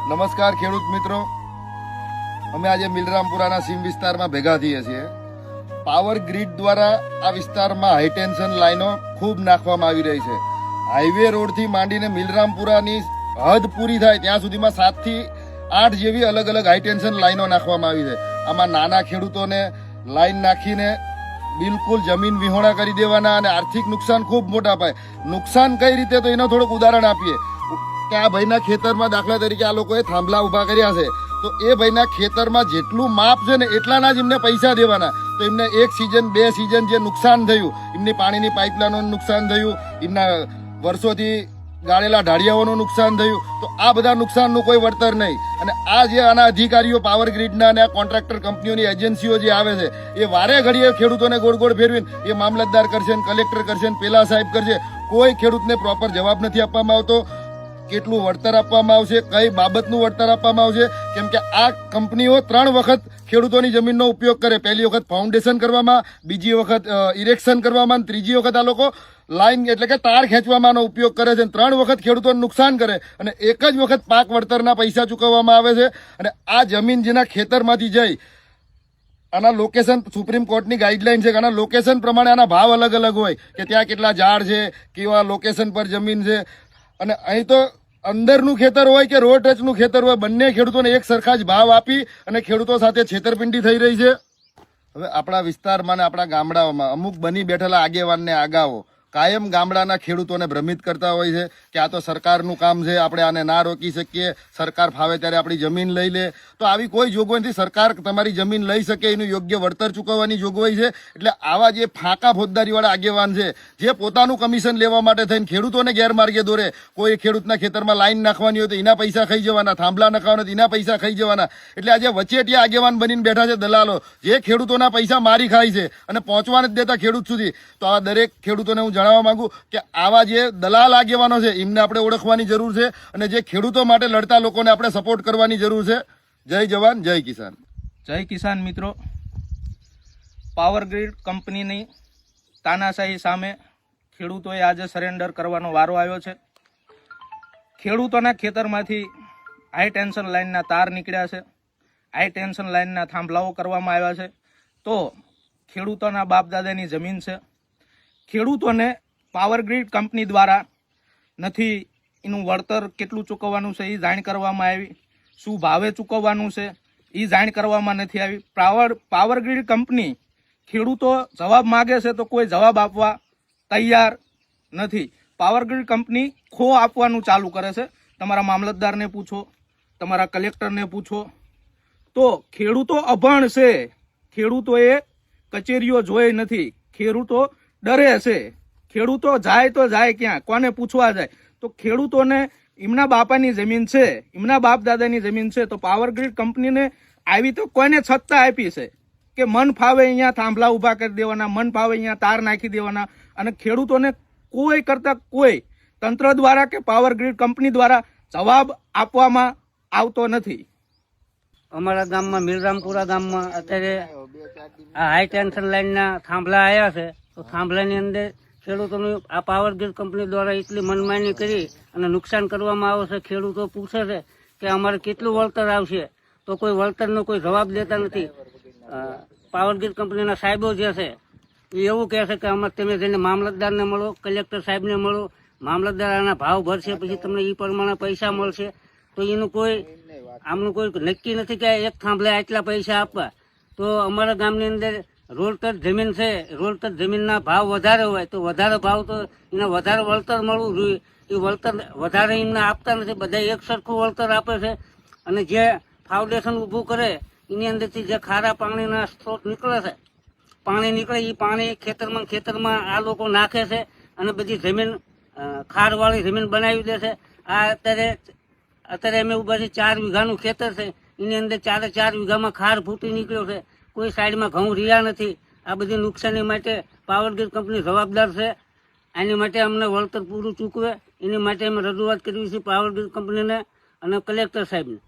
નમસ્કાર ખેડૂત મિત્રો, અમે આજે મિલરામપુરાના સીમ વિસ્તારમાં ભેગા થઈએ છીએ. પાવર ગ્રીડ દ્વારા આ વિસ્તારમાં હાઈ ટેન્શન લાઈનો ખૂબ નાખવામાં આવી રહી છે. હાઈવે રોડથી માંડીને મિલરામપુરાની હદ પૂરી થાય ત્યાં સુધીમાં 7 થી 8 જેવી અલગ અલગ હાઈ ટેન્શન લાઈનો નાખવામાં આવી છે. આમાં નાના ખેડૂતોને લાઈન નાખીને બિલકુલ જમીન વિહોણા કરી દેવાના અને આર્થિક નુકસાન ખૂબ મોટા પાયે. નુકસાન કઈ રીતે, તો એનો થોડુંક ઉદાહરણ આપીએ કે આ ભાઈના ખેતરમાં દાખલા તરીકે આ લોકોએ થાંભલા ઉભા કર્યા છે, તો એ ભાઈના ખેતરમાં જેટલું માપ છે ને એટલાના જ એમને પૈસા દેવાના. તો એમને 1 સિઝન 2 સિઝન જે નુકસાન થયું, એમની પાણીની પાઇપલાઇનોનું નુકસાન થયું, એમના વર્ષોથી ગાળેલા ઢાળિયાઓનું નુકસાન થયું, તો આ બધા નુકસાનનું કોઈ વળતર નહીં. અને આ જે આના અધિકારીઓ પાવર ગ્રીડના અને આ કોન્ટ્રાક્ટર કંપનીઓની એજન્સીઓ જે આવે છે એ વારે ઘડીએ ખેડૂતોને ગોળ ગોળ ફેરવીને એ મામલતદાર કરશે ને કલેક્ટર કરશે ને પેલા સાહેબ કરશે. કોઈ ખેડૂતને પ્રોપર જવાબ નથી આપવામાં આવતો. કેટલું વળતર આપવામાં આવશે, કઈ બાબતનું વળતર આપવામાં આવશે, કેમ કે આ કંપનીઓ 3 વખત ખેડૂતોની જમીનનો ઉપયોગ કરે. પહેલી વખત ફાઉન્ડેશન કરવામાં, બીજી વખત ઇરેક્શન કરવામાં, ત્રીજી વખત આ લોકો લાઈન એટલે કે તાર ખેંચવામાં ઉપયોગ કરે છે. 3 વખત ખેડૂતોને નુકસાન કરે અને એક જ વખત પાક વળતરના પૈસા ચૂકવવામાં આવે છે. અને આ જમીન જેના ખેતરમાંથી જઈ આના લોકેશન, સુપ્રીમ કોર્ટની ગાઈડલાઈન છે કે આના લોકેશન પ્રમાણે આના ભાવ અલગ અલગ હોય, કે ત્યાં કેટલા ઝાડ છે, કેવા લોકેશન પર જમીન છે. અને અહીં તો અંદરનું ખેતર હોય કે રોડ ટચનું ખેતર હોય, બંને ખેડૂતોને એક સરખા જ ભાવ આપી અને ખેડૂતો સાથે છેતરપિંડી થઈ રહી છે. હવે આપણા વિસ્તારમાં ને આપણા ગામડાઓમાં અમુક બની બેઠેલા આગેવાનને આગાઓ કાયમ ગામડાના ખેડૂતોને ભ્રમિત કરતા હોય છે કે આ તો સરકારનું કામ છે, આપણે આને ના રોકી શકીએ, સરકાર ફાવે ત્યારે આપણી જમીન લઈ લે. તો આવી કોઈ જોગવાઈ નથી. સરકાર તમારી જમીન લઈ શકે, એનું યોગ્ય વળતર ચૂકવવાની જોગવાઈ છે. એટલે આવા જે ફાંકા ફોજદારીવાળા આગેવાન છે, જે પોતાનું કમિશન લેવા માટે થઈને ખેડૂતોને ગેરમાર્ગે દોરે, કોઈ ખેડૂતના ખેતરમાં લાઈન નાખવાની હોય તો એના પૈસા ખાઈ જવાના, થાંભલા નખાવાના તો એના પૈસા ખાઈ જવાના. એટલે આજે વચેટિયા આગેવાન બનીને બેઠા છે દલાલો, જે ખેડૂતોના પૈસા મારી ખાય છે અને પહોંચવા નથી દેતા ખેડૂત સુધી. તો આ દરેક ખેડૂતોને હું જણાવવા માંગુ કે આવા જે દલાલ આગેવાનો છે એમને આપણે ઓળખવાની જરૂર છે અને જે ખેડૂતો માટે લડતા લોકોને આપણે સપોર્ટ કરવાની જરૂર છે. જય જવાન, જય કિસાન. જય કિસાન મિત્રો, પાવર ગ્રીડ કંપનીની તાનાશાહી સામે ખેડૂતોએ આજે સરેન્ડર કરવાનો વારો આવ્યો છે. ખેડૂતોના ખેતરમાંથી હાઈ ટેન્શન લાઇનના તાર નીકળ્યા છે, હાઈ ટેન્શન લાઇનના થાંભલાઓ કરવામાં આવ્યા છે. તો ખેડૂતોના બાપદાદાની જમીન છે. ખેડૂતોને પાવર ગ્રીડ કંપની દ્વારા નથી એનું વળતર કેટલું ચૂકવવાનું છે એ જાણ કરવામાં આવી, શું ભાવે ચૂકવવાનું છે એ જાણ કરવામાં નથી આવી. પાવર ગ્રીડ કંપની ખેડૂતો જવાબ માગે છે તો કોઈ જવાબ આપવા તૈયાર નથી. પાવર ગ્રીડ કંપની ખો આપવાનું ચાલુ કરે છે. તમારા મામલતદારને પૂછો, તમારા કલેક્ટરને પૂછો. તો ખેડૂતો અભણ છે, ખેડૂતોએ કચેરીઓ જોઈ નથી, ખેડૂતો ડરે છે. ખેડૂતો જાય તો જાય ક્યાં, કોને પૂછવા જાય? તો ખેડૂતોને એમના બાપાની જમીન છે, એમના બાપ દાદાની જમીન છે, તો પાવર ગ્રીડ કંપનીને આવી તો કોઈને સત્તા આપી છે કે મન ફાવે અહીંયા થાંભલા ઊભા કરી દેવાના, મન ફાવે અહીંયા તાર નાખી દેવાના. અને ખેડૂતોને કોઈ કરતા કોઈ તંત્ર દ્વારા કે પાવર ગ્રીડ કંપની દ્વારા જવાબ આપવામાં આવતો નથી. અમારા ગામમાં મિલરામપુરા ગામમાં અત્યારે આ હાઈ ટેન્શન લાઈનના થાંભલા આવ્યા છે. તો થાંભલાની અંદર ખેડૂતોની આ પાવર ગ્રીડ કંપની દ્વારા એટલી મનમાની કરી અને નુકસાન કરવામાં આવે છે. ખેડૂતો પૂછે છે કે અમારે કેટલું વળતર આવશે, તો કોઈ વળતરનો કોઈ જવાબ દેતા નથી. પાવર ગ્રીડ કંપનીના સાહેબો જે છે એ એવું કહે છે કે અમારે તમે જઈને મામલતદારને મળો, કલેક્ટર સાહેબને મળો, મામલતદાર આના ભાવ ભરશે, પછી તમને એ પ્રમાણે પૈસા મળશે. તો એનું કોઈ આમનું કોઈ નક્કી નથી કે એક થાંભલે આટલા પૈસા આપવા. તો અમારા ગામની અંદર રોડ ટચ જમીન છે, રોડ ટચ જમીનના ભાવ વધારે હોય તો વધારે ભાવ તો એને વધારે વળતર મળવું જોઈએ. એ વળતર વધારે એમને આપતા નથી, બધા એક સરખું વળતર આપે છે. અને જે ફાઉન્ડેશન ઊભું કરે એની અંદરથી જે ખારા પાણીના સ્ત્રોત નીકળે છે, પાણી નીકળે એ પાણી ખેતરમાં આ લોકો નાખે છે અને બધી જમીન ખારવાળી જમીન બનાવી દે છે. આ અત્યારે અમે ઉભા છે 4 વીઘાનું ખેતર છે, એની અંદર 4 વીઘામાં ખાર ફૂટી નીકળ્યો છે, કોઈ સાઈડમાં ઘઉં રહ્યા નથી. આ બધી નુકસાની માટે પાવર ગ્રીડ કંપની જવાબદાર છે. આની માટે અમને વળતર પૂરું ચૂકવે એની માટે અમે રજૂઆત કરવી છે પાવર ગ્રીડ કંપનીને અને કલેક્ટર સાહેબને.